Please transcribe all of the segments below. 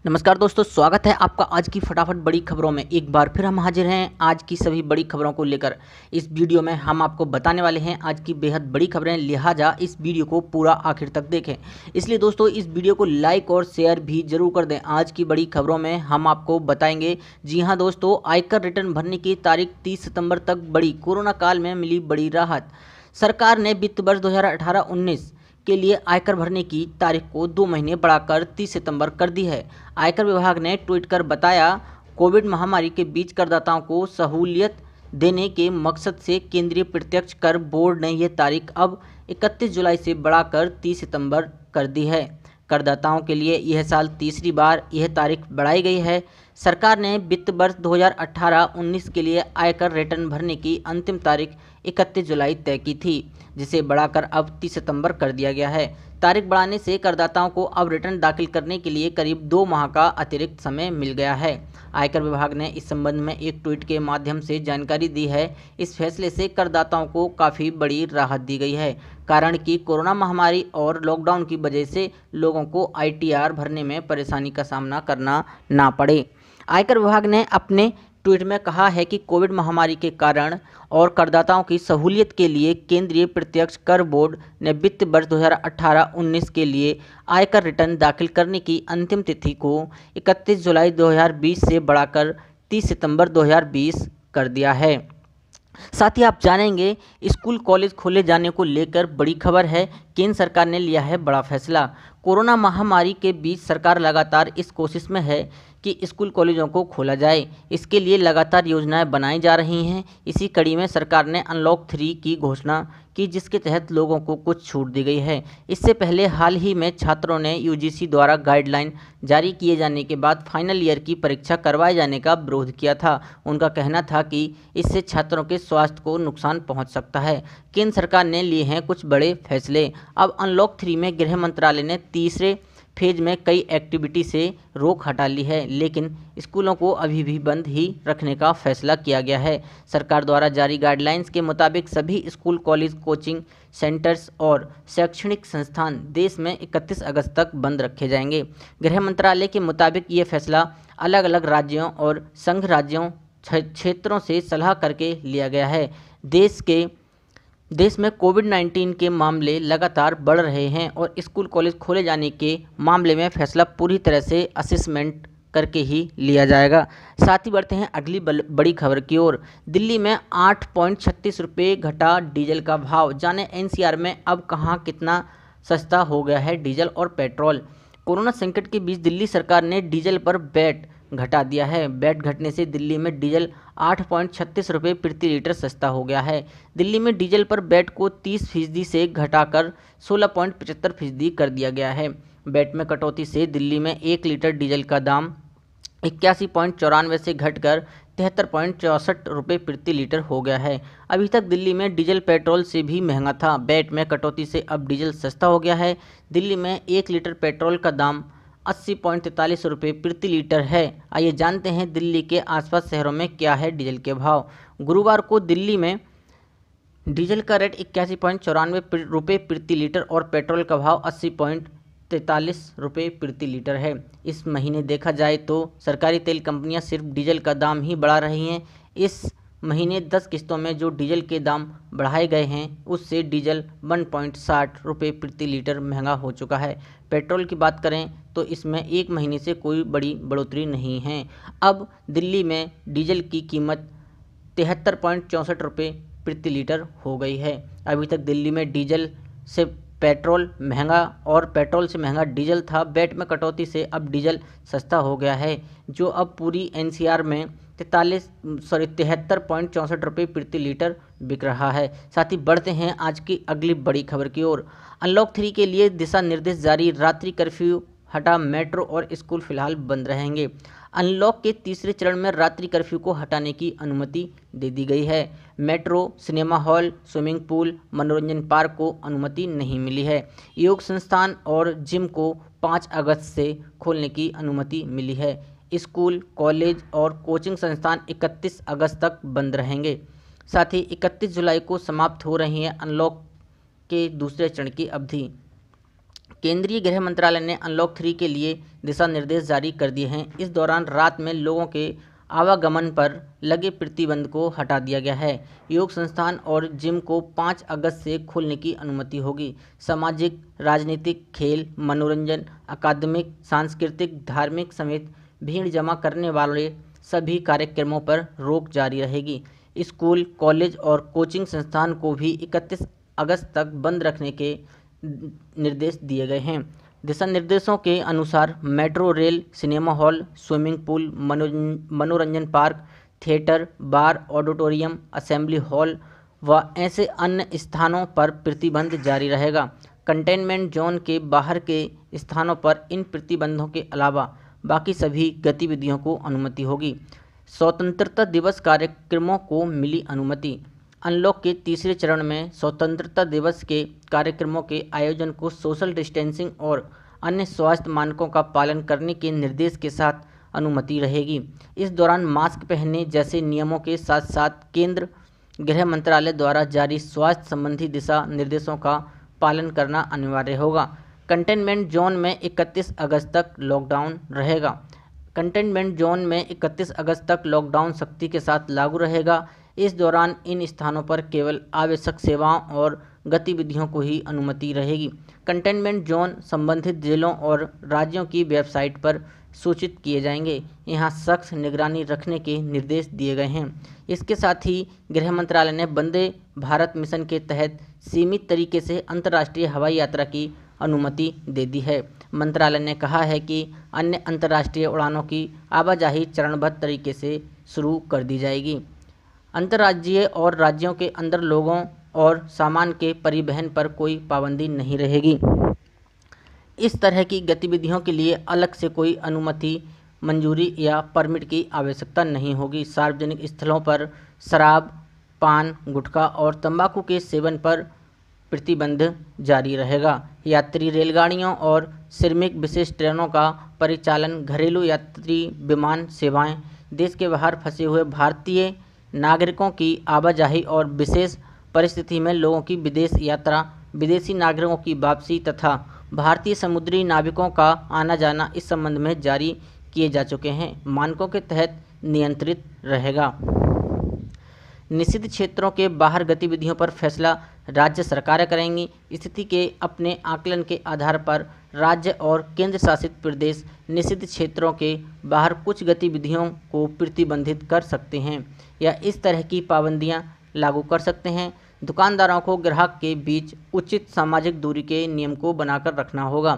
नमस्कार दोस्तों, स्वागत है आपका आज की फटाफट बड़ी खबरों में। एक बार फिर हम हाजिर हैं आज की सभी बड़ी खबरों को लेकर। इस वीडियो में हम आपको बताने वाले हैं आज की बेहद बड़ी खबरें, लिहाजा इस वीडियो को पूरा आखिर तक देखें। इसलिए दोस्तों इस वीडियो को लाइक और शेयर भी जरूर कर दें। आज की बड़ी खबरों में हम आपको बताएंगे, जी हाँ दोस्तों, आयकर रिटर्न भरने की तारीख 30 सितंबर तक बढ़ी, कोरोना काल में मिली बड़ी राहत। सरकार ने वित्त वर्ष 2018-19 के लिए आयकर भरने की तारीख को 2 महीने बढ़ाकर 30 सितंबर कर दी है। आयकर विभाग ने ट्वीट कर बताया, कोविड महामारी के बीच करदाताओं को सहूलियत देने के मकसद से केंद्रीय प्रत्यक्ष कर बोर्ड ने यह तारीख अब 31 जुलाई से बढ़ाकर 30 सितंबर कर दी है। करदाताओं के लिए यह साल तीसरी बार यह तारीख बढ़ाई गई है। सरकार ने वित्त वर्ष 2018-19 के लिए आयकर रिटर्न भरने की अंतिम तारीख 31 जुलाई तय की थी, जिसे बढ़ाकर अब 30 सितंबर कर दिया गया है। तारीख बढ़ाने से करदाताओं को अब रिटर्न दाखिल करने के लिए करीब 2 माह का अतिरिक्त समय मिल गया है। आयकर विभाग ने इस संबंध में एक ट्वीट के माध्यम से जानकारी दी है। इस फैसले से करदाताओं को काफ़ी बड़ी राहत दी गई है, कारण कि कोरोना महामारी और लॉकडाउन की वजह से लोगों को आईटीआर भरने में परेशानी का सामना करना ना पड़े। आयकर विभाग ने अपने ट्वीट में कहा है कि कोविड महामारी के कारण और करदाताओं की सहूलियत के लिए केंद्रीय प्रत्यक्ष कर बोर्ड ने वित्त वर्ष 2018-19 के लिए आयकर रिटर्न दाखिल करने की अंतिम तिथि को 31 जुलाई 2020 से बढ़ाकर 30 सितंबर 2020 कर दिया है। साथ ही आप जानेंगे, स्कूल कॉलेज खोले जाने को लेकर बड़ी खबर है। केंद्र सरकार ने लिया है बड़ा फैसला। कोरोना महामारी के बीच सरकार लगातार इस कोशिश में है कि स्कूल कॉलेजों को खोला जाए। इसके लिए लगातार योजनाएं बनाई जा रही हैं। इसी कड़ी में सरकार ने अनलॉक 3 की घोषणा की, जिसके तहत लोगों को कुछ छूट दी गई है। इससे पहले हाल ही में छात्रों ने यूजीसी द्वारा गाइडलाइन जारी किए जाने के बाद फाइनल ईयर की परीक्षा करवाए जाने का विरोध किया था। उनका कहना था कि इससे छात्रों के स्वास्थ्य को नुकसान पहुंच सकता है। केंद्र सरकार ने लिए हैं कुछ बड़े फैसले। अब अनलॉक 3 में गृह मंत्रालय ने तीसरे फेज में कई एक्टिविटी से रोक हटा ली है, लेकिन स्कूलों को अभी भी बंद ही रखने का फैसला किया गया है। सरकार द्वारा जारी गाइडलाइंस के मुताबिक सभी स्कूल, कॉलेज, कोचिंग सेंटर्स और शैक्षणिक संस्थान देश में 31 अगस्त तक बंद रखे जाएंगे। गृह मंत्रालय के मुताबिक ये फैसला अलग अलग राज्यों और संघ राज्यों क्षेत्रों से सलाह करके लिया गया है। देश में कोविड-19 के मामले लगातार बढ़ रहे हैं और स्कूल कॉलेज खोले जाने के मामले में फैसला पूरी तरह से असेसमेंट करके ही लिया जाएगा। साथ ही बढ़ते हैं अगली बड़ी खबर की ओर। दिल्ली में 8.36 रुपये घटा डीजल का भाव। जाने एनसीआर में अब कहां कितना सस्ता हो गया है डीजल और पेट्रोल। कोरोना संकट के बीच दिल्ली सरकार ने डीजल पर वैट घटा दिया है। वैट घटने से दिल्ली में डीजल 8.36 रुपये प्रति लीटर सस्ता हो गया है। दिल्ली में डीजल पर वैट को 30% से घटाकर 16.75% कर दिया गया है। वैट में कटौती से दिल्ली में 1 लीटर डीजल का दाम 81.94 से घटकर 73.64 रुपये प्रति लीटर हो गया है। अभी तक दिल्ली में डीजल पेट्रोल से भी महंगा था। वैट में कटौती से अब डीजल सस्ता हो गया है। दिल्ली में 1 लीटर पेट्रोल का दाम 80.43 रुपये प्रति लीटर है। आइए जानते हैं दिल्ली के आसपास शहरों में क्या है डीजल के भाव। गुरुवार को दिल्ली में डीजल का रेट 81.94 रुपये प्रति लीटर और पेट्रोल का भाव 80.43 रुपये प्रति लीटर है। इस महीने देखा जाए तो सरकारी तेल कंपनियां सिर्फ डीजल का दाम ही बढ़ा रही हैं। इस महीने 10 किस्तों में जो डीजल के दाम बढ़ाए गए हैं उससे डीजल 1.60 रुपये प्रति लीटर महंगा हो चुका है। पेट्रोल की बात करें तो इसमें एक महीने से कोई बड़ी बढ़ोतरी नहीं है। अब दिल्ली में डीजल की कीमत 73.64 रुपये प्रति लीटर हो गई है। अभी तक दिल्ली में डीजल से पेट्रोल महंगा और पेट्रोल से महंगा डीजल था। वैट में कटौती से अब डीजल सस्ता हो गया है, जो अब पूरी एनसीआर में 73.64 रुपये प्रति लीटर बिक रहा है। साथ ही बढ़ते हैं आज की अगली बड़ी खबर की ओर। अनलॉक 3 के लिए दिशा निर्देश जारी। रात्रि कर्फ्यू हटा, मेट्रो और स्कूल फिलहाल बंद रहेंगे। अनलॉक के तीसरे चरण में रात्रि कर्फ्यू को हटाने की अनुमति दे दी गई है। Metro, cinema hall, swimming pool, मनोरंजन पार्क को अनुमति नहीं मिली है। योग संस्थान और जिम को 5 अगस्त से खोलने की अनुमति मिली है। स्कूल, कॉलेज और कोचिंग संस्थान 31 अगस्त तक बंद रहेंगे। साथ ही 31 जुलाई को समाप्त हो रही है अनलॉक के दूसरे चरण की अवधि। केंद्रीय गृह मंत्रालय ने अनलॉक 3 के लिए दिशा निर्देश जारी कर दिए हैं। इस दौरान रात में लोगों के आवागमन पर लगे प्रतिबंध को हटा दिया गया है। योग संस्थान और जिम को 5 अगस्त से खोलने की अनुमति होगी। सामाजिक, राजनीतिक, खेल, मनोरंजन, अकादमिक, सांस्कृतिक, धार्मिक समेत भीड़ जमा करने वाले सभी कार्यक्रमों पर रोक जारी रहेगी। स्कूल, कॉलेज और कोचिंग संस्थान को भी 31 अगस्त तक बंद रखने के निर्देश दिए गए हैं। दिशा निर्देशों के अनुसार metro rail, cinema hall, swimming pool, मनोरंजन park, theatre, bar, auditorium, assembly hall व ऐसे अन्य स्थानों पर प्रतिबंध जारी रहेगा। कंटेनमेंट जोन के बाहर के स्थानों पर इन प्रतिबंधों के अलावा बाकी सभी गतिविधियों को अनुमति होगी। स्वतंत्रता दिवस कार्यक्रमों को मिली अनुमति। अनलॉक के तीसरे चरण में स्वतंत्रता दिवस के कार्यक्रमों के आयोजन को सोशल डिस्टेंसिंग और अन्य स्वास्थ्य मानकों का पालन करने के निर्देश के साथ अनुमति रहेगी। इस दौरान मास्क पहनने जैसे नियमों के साथ साथ केंद्र गृह मंत्रालय द्वारा जारी स्वास्थ्य संबंधी दिशा निर्देशों का पालन करना अनिवार्य होगा। कंटेनमेंट जोन में 31 अगस्त तक लॉकडाउन रहेगा। कंटेनमेंट जोन में 31 अगस्त तक लॉकडाउन सख्ती के साथ लागू रहेगा। इस दौरान इन स्थानों पर केवल आवश्यक सेवाओं और गतिविधियों को ही अनुमति रहेगी। कंटेनमेंट जोन संबंधित जिलों और राज्यों की वेबसाइट पर सूचित किए जाएंगे। यहाँ सख्त निगरानी रखने के निर्देश दिए गए हैं। इसके साथ ही गृह मंत्रालय ने वंदे भारत मिशन के तहत सीमित तरीके से अंतर्राष्ट्रीय हवाई यात्रा की अनुमति दे दी है। मंत्रालय ने कहा है कि अन्य अंतर्राष्ट्रीय उड़ानों की आवाजाही चरणबद्ध तरीके से शुरू कर दी जाएगी। अंतर्राज्यीय और राज्यों के अंदर लोगों और सामान के परिवहन पर कोई पाबंदी नहीं रहेगी। इस तरह की गतिविधियों के लिए अलग से कोई अनुमति, मंजूरी या परमिट की आवश्यकता नहीं होगी। सार्वजनिक स्थलों पर शराब, पान, गुटखा और तंबाकू के सेवन पर प्रतिबंध जारी रहेगा। यात्री रेलगाड़ियों और श्रमिक विशेष ट्रेनों का परिचालन, घरेलू यात्री विमान सेवाएं, देश के बाहर फंसे हुए भारतीय नागरिकों की आवाजाही और विशेष परिस्थिति में लोगों की विदेश यात्रा, विदेशी नागरिकों की वापसी तथा भारतीय समुद्री नाविकों का आना जाना इस संबंध में जारी किए जा चुके हैं मानकों के तहत नियंत्रित रहेगा। निषिद्ध क्षेत्रों के बाहर गतिविधियों पर फैसला राज्य सरकारें करेंगी। स्थिति के अपने आकलन के आधार पर राज्य और केंद्र शासित प्रदेश निषिद्ध क्षेत्रों के बाहर कुछ गतिविधियों को प्रतिबंधित कर सकते हैं या इस तरह की पाबंदियां लागू कर सकते हैं। दुकानदारों को ग्राहक के बीच उचित सामाजिक दूरी के नियम को बनाकर रखना होगा।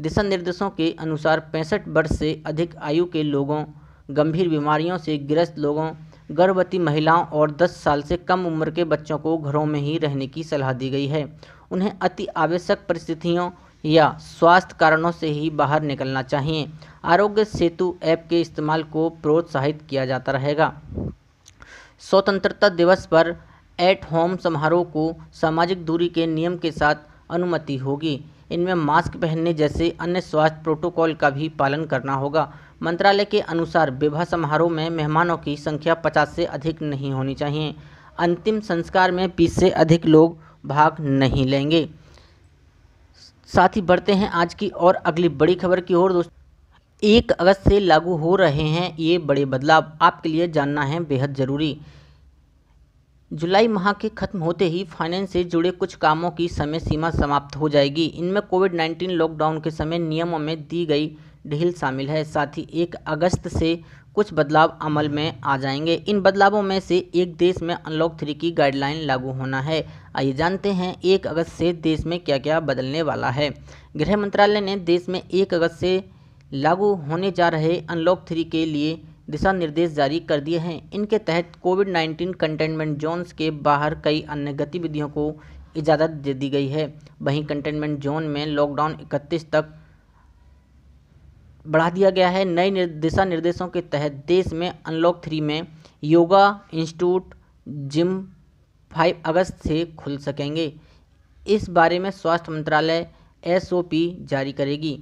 दिशा निर्देशों के अनुसार 65 वर्ष से अधिक आयु के लोगों, गंभीर बीमारियों से ग्रस्त लोगों, गर्भवती महिलाओं और 10 साल से कम उम्र के बच्चों को घरों में ही रहने की सलाह दी गई है। उन्हें अति आवश्यक परिस्थितियों या स्वास्थ्य कारणों से ही बाहर निकलना चाहिए। आरोग्य सेतु ऐप के इस्तेमाल को प्रोत्साहित किया जाता रहेगा। स्वतंत्रता दिवस पर एट होम समारोह को सामाजिक दूरी के नियम के साथ अनुमति होगी। इनमें मास्क पहनने जैसे अन्य स्वास्थ्य प्रोटोकॉल का भी पालन करना होगा। मंत्रालय के अनुसार विवाह समारोह में मेहमानों की संख्या 50 से अधिक नहीं होनी चाहिए। अंतिम संस्कार में 20 से अधिक लोग भाग नहीं लेंगे। साथ ही बढ़ते हैं आज की और अगली बड़ी खबर की ओर। दोस्तों, 1 अगस्त से लागू हो रहे हैं ये बड़े बदलाव, आपके लिए जानना है बेहद ज़रूरी। जुलाई माह के खत्म होते ही फाइनेंस से जुड़े कुछ कामों की समय सीमा समाप्त हो जाएगी। इनमें कोविड-19 लॉकडाउन के समय नियमों में दी गई ढील शामिल है। साथ ही 1 अगस्त से कुछ बदलाव अमल में आ जाएंगे। इन बदलावों में से एक देश में अनलॉक 3 की गाइडलाइन लागू होना है। आइए जानते हैं 1 अगस्त से देश में क्या क्या बदलने वाला है। गृह मंत्रालय ने देश में 1 अगस्त से लागू होने जा रहे अनलॉक 3 के लिए दिशा निर्देश जारी कर दिए हैं। इनके तहत कोविड-19 कंटेनमेंट जोन्स के बाहर कई अन्य गतिविधियों को इजाज़त दे दी गई है। वहीं कंटेनमेंट जोन में लॉकडाउन 31 तक बढ़ा दिया गया है। नए दिशा निर्देशों के तहत देश में अनलॉक 3 में योगा इंस्टीट्यूट, जिम 5 अगस्त से खुल सकेंगे। इस बारे में स्वास्थ्य मंत्रालय SOP जारी करेगी।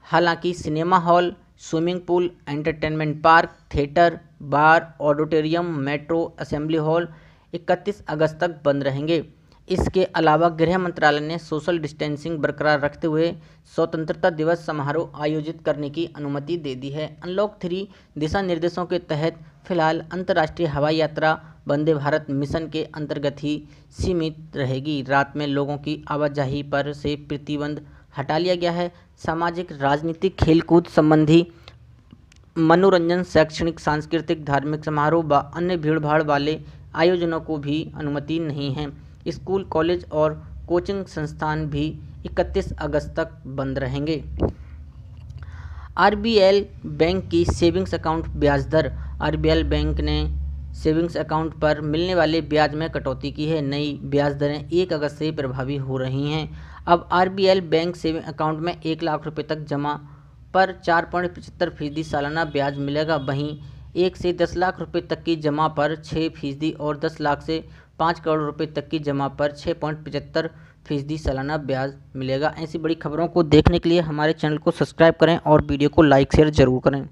हालांकि cinema hall, swimming pool, entertainment park, theatre, bar, auditorium, metro, assembly hall 31 अगस्त तक बंद रहेंगे। इसके अलावा गृह मंत्रालय ने सोशल डिस्टेंसिंग बरकरार रखते हुए स्वतंत्रता दिवस समारोह आयोजित करने की अनुमति दे दी है। अनलॉक 3 दिशा निर्देशों के तहत फिलहाल अंतर्राष्ट्रीय हवाई यात्रा वंदे भारत मिशन के अंतर्गत ही सीमित रहेगी। रात में लोगों की आवाजाही पर से प्रतिबंध हटा लिया गया है। सामाजिक, राजनीतिक, खेलकूद संबंधी, मनोरंजन, शैक्षणिक, सांस्कृतिक, धार्मिक समारोह व अन्य भीड़भाड़ वाले आयोजनों को भी अनुमति नहीं है। स्कूल, कॉलेज और कोचिंग संस्थान भी 31 अगस्त तक बंद रहेंगे। आरबीएल बैंक की सेविंग्स अकाउंट ब्याज दर। आरबीएल बैंक ने सेविंग्स अकाउंट पर मिलने वाले ब्याज में कटौती की है। नई ब्याज दरें 1 अगस्त से प्रभावी हो रही हैं। अब आरबीएल बैंक सेविंग अकाउंट में 1 लाख रुपये तक जमा पर 4.75% सालाना ब्याज मिलेगा। वहीं 1 से 10 लाख रुपये तक की जमा पर 6% और 10 लाख से 5 करोड़ रुपये तक की जमा पर 6.75% सालाना ब्याज मिलेगा। ऐसी बड़ी खबरों को देखने के लिए हमारे चैनल को सब्सक्राइब करें और वीडियो को लाइक शेयर जरूर करें।